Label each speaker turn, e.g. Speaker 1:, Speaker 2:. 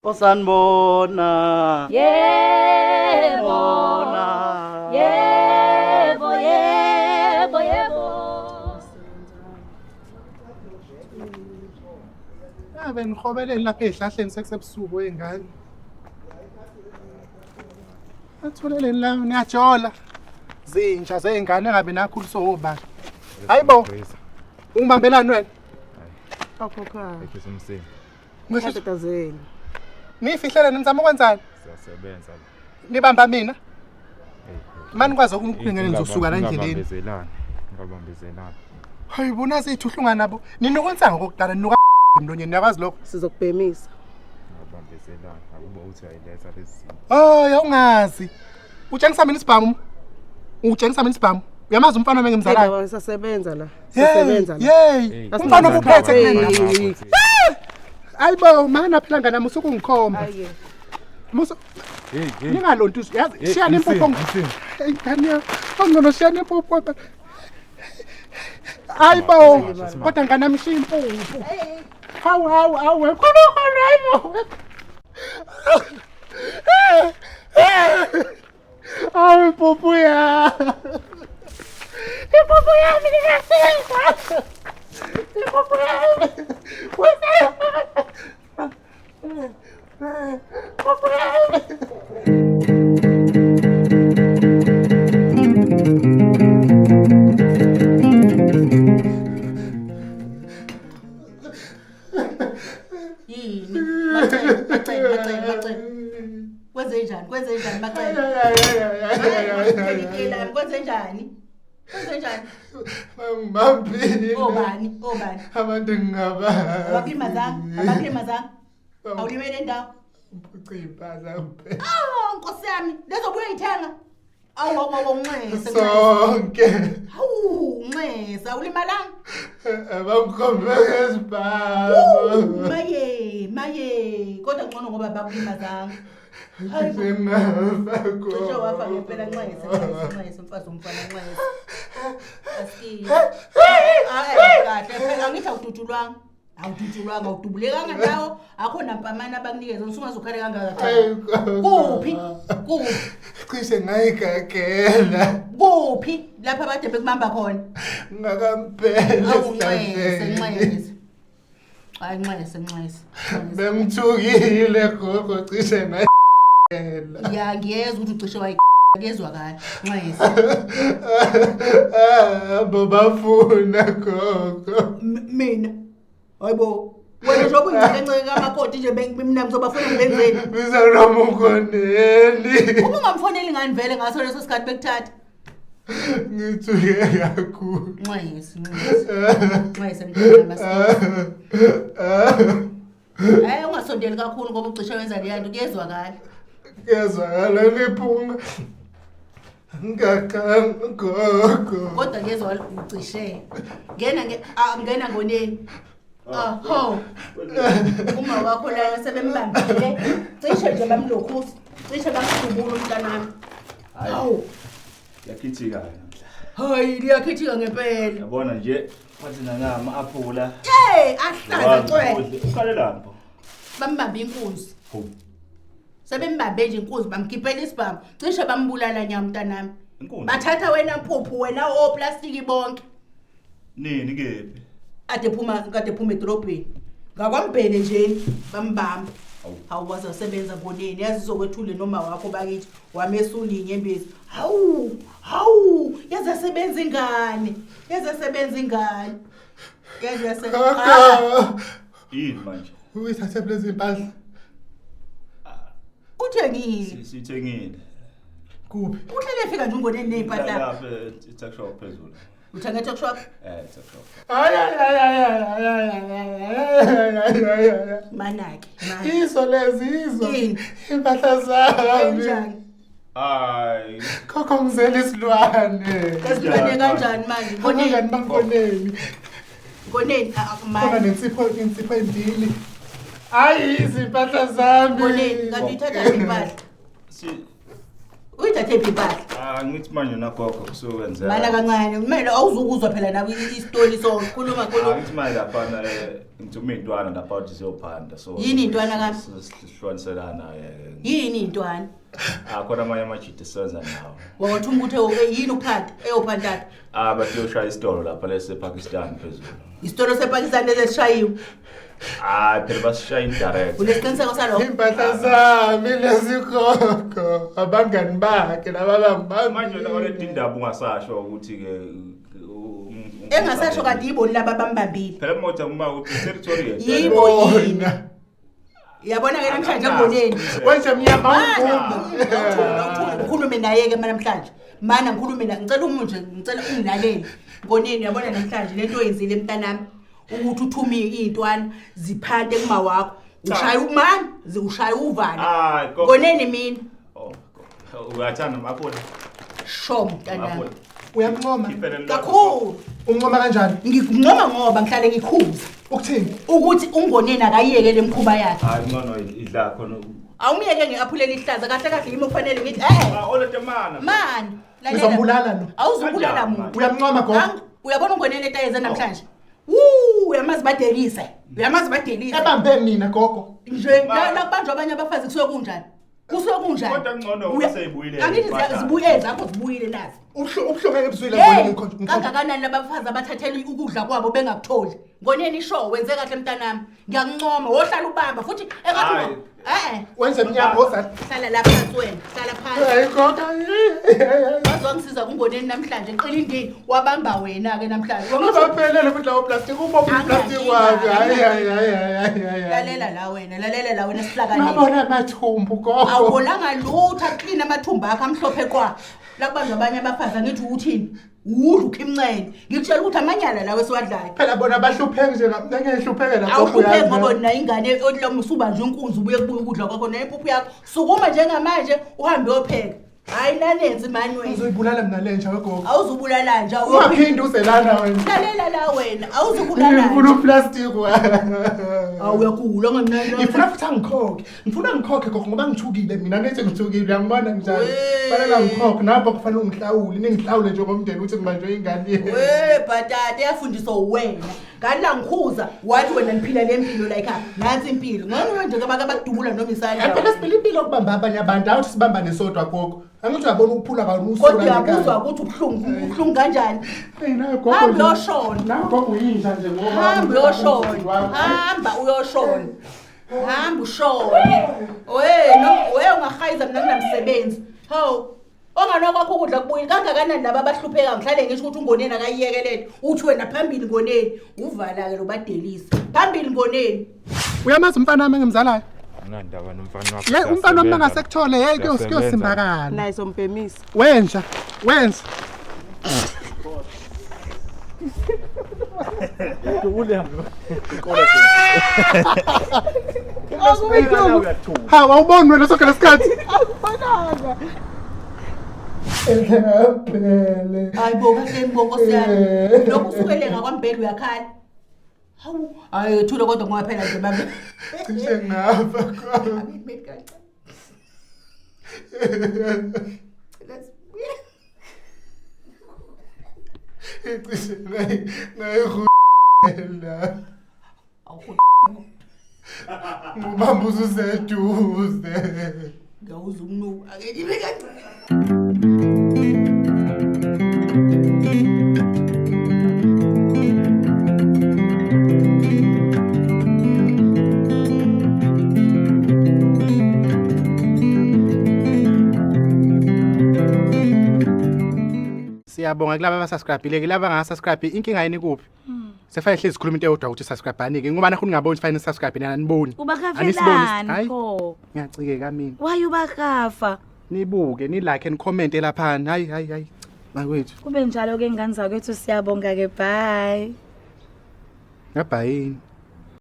Speaker 1: Osanibona.
Speaker 2: Yebo. Yebo, yebo, yebo.
Speaker 3: Abe ngikhobeleni lapha ezihlahleni sekusebusuku wengane. Atholeleni la niyajola. Zintsha zeingane engabe nakhuliso obani. Hayibo. Ungibambelani wena?
Speaker 4: Akhokha.
Speaker 5: Ekisemsini.
Speaker 3: Ngitatazeni. Nifihlele nizama ukwenzani?
Speaker 5: Siyasebenza.
Speaker 3: Nibamba mina. Mani kwazi ukungene nizosuka la endleleni.
Speaker 5: Ngabambezelana.
Speaker 3: Hayibona sithuhlunga nabo. Ninokwenza ngokudala ninuka emlonyeni yakwazi lokho.
Speaker 4: Sizokubhemisa.
Speaker 5: Ngabambezelana. Akuba uthi ayiletha lezi.
Speaker 3: Awungazi. Utshengisa mina isibhamu. Utshengisa mina isibhamu. Uyamazi umfana mengimzalayo.
Speaker 4: Hayi sisasebenza la. Sisebenza la.
Speaker 3: Hey. Umfana ophethe mina. Ayibo mana phela ngana musuku ngikhomba.
Speaker 4: Hayi.
Speaker 3: Musu
Speaker 5: Hey.
Speaker 3: ningalonto yazi shiyana impupho. Hey Daniel, ongcono shiyana impupho. Ayibo kodwa ngana mishiya impupho. Hawu khona hayibo. Awu impupho ya. Impupho yami ngiyasenza. Impupho yami.
Speaker 2: Kwenzenjani Macele? Kwenzenjani?
Speaker 3: Ngibambile.
Speaker 2: Obani?
Speaker 3: Abantu ngingaba.
Speaker 2: Abakulimazanga? Awulimele endawo?
Speaker 3: Uciphaza kuphela.
Speaker 2: Nkosi yami, lezobuye uyithenga. Awu Nxese.
Speaker 3: Sonke.
Speaker 2: Hawu Nxese, awulimalanga?
Speaker 3: Abangikhombe ngesibhamu.
Speaker 2: Maye. Kodwa ngcono ngoba bakulimazanga. Hayi
Speaker 3: Sengafako.
Speaker 2: kusho wafa ngempela Nxese mfazi umfana Nxese. Asiki. Kahle phela angithi awudutshulwanga. Awudubulekanga ndawo akho nampamana abanikeza usungazukhala kangaka. Kuphi?
Speaker 3: Cishe ngayigagela.
Speaker 2: Kuphi? Lapha abade bekubamba khona.
Speaker 3: Ngakampela
Speaker 2: Nxese. Hayi Nxese.
Speaker 3: Bengithukile gogo cishe ngayigagela.
Speaker 2: Ya ngiyezwa ukuthi ucishe wayezwa kahle Nxese.
Speaker 3: Bobafuna gogo.
Speaker 2: Mina. Hayibo. Wena nje obuyingceke kamakoti nje mina ngizobafuna ngibenzeni.
Speaker 3: Bizanoma ukhoneli.
Speaker 2: Uma ungamfoneli ngani vele ngaso leso sikhathi bekuthatha.
Speaker 3: Ngithuke kakhulu.
Speaker 2: Nxese mntwana masiki. Ungasondeli kakhulu ngoba ucishe wenza leya nto kuyezwakala.
Speaker 3: Kuyezwakala liphunga. Gogo.
Speaker 2: Kodwa ngezwa ucishe. Ngena ngoneni. Ho. Uma wakho lana sebembambile. Cishe nje bamlokhusi. Cishe bamkhubula umntanami. Hawu.
Speaker 5: Yakhithika namhla.
Speaker 2: Hayi liyakhithika ngempela.
Speaker 5: Yabona nje wathi nangama aphula.
Speaker 2: Ahlaza cwele.
Speaker 5: Ukhalelapho.
Speaker 2: Bambambe inkunzi. Sebembambe nje inkunzi bamkhiphela isibhamu. Cishe bambulala nya umntanami.
Speaker 5: Inkunzi.
Speaker 2: Bathatha wena phuphu wena oplastiki bonke.
Speaker 5: Nini kephi?
Speaker 2: Kade phuma edrobheni. Ngakwambhele nje bambamba. Hawu wasebenza ngoneni yazi uzokwethule noma wakho bakithi wamesula inyembezi. Hawu yazi asebenza ingane.
Speaker 5: Yini manje?
Speaker 3: Uyithathe lezi impahla.
Speaker 2: Uthengile.
Speaker 5: Sithengile.
Speaker 3: Kuphi?
Speaker 2: Uhlele fika nje ungoneni nezimpahla.
Speaker 5: Lapha e-tuck shop phezulu.
Speaker 2: Uthenga tuck shop?
Speaker 5: Tuck shop.
Speaker 2: Manake.
Speaker 3: Izo lezi.
Speaker 2: Yini?
Speaker 3: Impahla zami.
Speaker 2: Kanjani?
Speaker 5: Hayi.
Speaker 3: Khokho ngizela isilwane.
Speaker 2: Kasilwane kanjani manje?
Speaker 3: Ngone bangoneni.
Speaker 2: Ngoneni
Speaker 3: Khona
Speaker 2: manje.
Speaker 3: nensipho endili. Hayi izimpahla zami.
Speaker 2: Ngoneni kanti uthatha impahla. Uyithathe impahla.
Speaker 5: Ngithi manje nagogo kusekwenzeka.
Speaker 2: Mana kancane kumele awuzukuzwa phela nawe istori sonke khuluma.
Speaker 5: Ngithi manje lapha ngithume intwana lapha uthi siyophanda so
Speaker 2: Yini intwana kabi?
Speaker 5: Sihlwaniselana
Speaker 2: Yini intwana?
Speaker 5: khona amanye amajidi senza nawo.
Speaker 2: Wathi umuntu yini uphanda eyophanda?
Speaker 5: Bathiyoshaya isitolo lapha lesePakistan phezulu.
Speaker 2: Isitolo sePakistan lesishayiwe.
Speaker 5: Phela basishaya indirect.
Speaker 2: Unesiqiniseko salokho?
Speaker 3: Impahla zami lesikoko abangani bakhe laba
Speaker 5: Manje la le indaba ungasasho ukuthi ke
Speaker 2: Engasasho kanti yiboni laba bambambile.
Speaker 5: phela motha uma ukuthi territory
Speaker 2: Yibo yini? Yabona ke namhlanje ngoneni.
Speaker 3: wenze mnyama
Speaker 2: Ngikhulume naye ke namhlanje. Mana ngikhulume la ngicela umunje ngicela ungilalele. Ngoneni yabona namhlanje lento oyenzile emntanami ukuthi uthumi intwana ziphande kuma wakho. Ushaya umani, ushaya uvana. Ngoneni mina.
Speaker 5: Uyathanda makhona.
Speaker 2: Sho mntanami.
Speaker 3: uyamncoma
Speaker 2: Kakhulu.
Speaker 3: umncoma kanjani
Speaker 2: Ngikuncoma ngoba ngihlale ngikhuza.
Speaker 3: ukuthini
Speaker 2: Ukuthi ungoneni akayiyeke lemkhuba yakhe.
Speaker 5: Ngcono idla khona.
Speaker 2: Awumiyeke ngeaphulele ihlaza kahle kahle yimi ufanele ngithi
Speaker 5: Oletemana.
Speaker 2: man
Speaker 3: uzombulala lo
Speaker 2: awuzubulala muntu.
Speaker 3: uyamncoma gogo
Speaker 2: Uyabona ungoneni etayeze namhlanje. Uyamazi badelise. Uyamazi badelise.
Speaker 3: ebambe mina gogo
Speaker 2: Nje la kubanjwa abanye abafazi kusuke kunjani? Kusuke kunjani?
Speaker 5: Kodwa ngcono useyibuyile.
Speaker 2: Angithi zibuye zakho zibuyile nazi.
Speaker 3: ubuhlungu ebuswile ngoni
Speaker 2: Kangakanani labafazi abathathela ukudla kwabo bengakutholi. Ngoneni isho wenze kahle mntanami. Ngiyakuncoma wohlala ubamba futhi engathi
Speaker 3: wenze mnyama ozathi
Speaker 2: hlala lapha phansi wena. Hlala phansi.
Speaker 3: hayi gogo
Speaker 2: Bazongisiza kungoneni namhlanje qilindini wabamba wena ke namhlanje.
Speaker 3: uzaphelele futhi lawo plastic ubophi plastic wakhe hayi
Speaker 2: Lalela la wena sihlakaniphi.
Speaker 3: ngabona amathumbu gogo
Speaker 2: Awubonanga lutho aqina amathumbu akho amhlophe kwa. La kubanjwa abanye abafazi angithi uthini? Udla ukimncene. Ngikutshela ukuthi amanyala lawe siwadlayo.
Speaker 3: phela bona bahlupheke nje ngehlupheke la gogo
Speaker 2: Awuhlupheki ngoba na ingane odloma usubanje inkunzi ubuye kubuye ukudla kwakho nempuphu yakho. Sukuma njengamanje uhambe uyopheka. Hayi nanenzi mani wena.
Speaker 3: uzoyibulala mina lenja wegogo
Speaker 2: Awuzubulala nje
Speaker 3: ungaphindi uselana wena
Speaker 2: Lalela la wena awuzubulala.
Speaker 3: ngifuna uplastic
Speaker 2: Awuyakula nganani.
Speaker 3: ngifuna futhi ngikhokhe gogo ngoba ngithukile mina ngithi ngithukile uyangibona njalo fanele ngikhokhe napho kufanele ungihlawule ningihlawule njengomndeni ukuthi ngibanjwe ingane
Speaker 2: Bhatata yafundiswa uwena. Ngala ngikhuza wathi wena niphila lempilo la ekhaya. Nansi impilo. Ngani nje abakudubula noma isandla.
Speaker 3: phela siphila impilo kubamba abanye abantu awuthi sibambane sodwa gogo angithi uyabona ukuphula kanusu
Speaker 2: Kodwa uyabuzwa ukuthi ubuhlungu kanjani.
Speaker 3: nayo gogo
Speaker 2: Hamba uyoshona.
Speaker 3: nayo gogo uyinja nje ngoba
Speaker 2: Hamba uyoshona. Hamba uyoshona. Hamba ushone. Wena ungahayiza mina nginamsebenzi. Hawu. Ongano kwakho ukudla kubuye kangakanani laba abahlupheka ngihlale ngisho ukuthi ungoneni akayiyekelele. Uthi wena phambili ngoneni. Uvala ke lo badelisa. Phambili ngoneni.
Speaker 3: uyamazi umfana wami engimzalayo
Speaker 5: Unandaba nomfana wakho.
Speaker 3: umfana wami ngasekuthole hey kuyosimbakala
Speaker 4: naye sompemisa
Speaker 3: wenza hawa awuboni wena sonke lesikhathi
Speaker 2: Hayibo kahle imbongo siyami. Lokho usukele ngakwambheli uyakhala. Hawu, hayi thule kodwa ngoba phela nje babe.
Speaker 3: cishe ngafa cishe ngayihula ngubamba ususeduze
Speaker 2: Ngawuza umnuku ake nibe kancane.
Speaker 3: Siyabonga kulabo abasubscribe-ile laba abangasubscribe inkinga yini kuphi sefanele hlezi sikhuluma into eyodwa ukuthi subscribe-anike ngoba nakho ningaboni fanele subscribe nina aniboni
Speaker 1: Ubakafelani pho?
Speaker 3: ngiyacikeka mina
Speaker 1: Why ubakafa?
Speaker 3: nibuke ni like and comment lapha hayi makwethu
Speaker 1: Kube njalo ke ngane zakwethu siyabonga ke bye.
Speaker 3: ngabhayini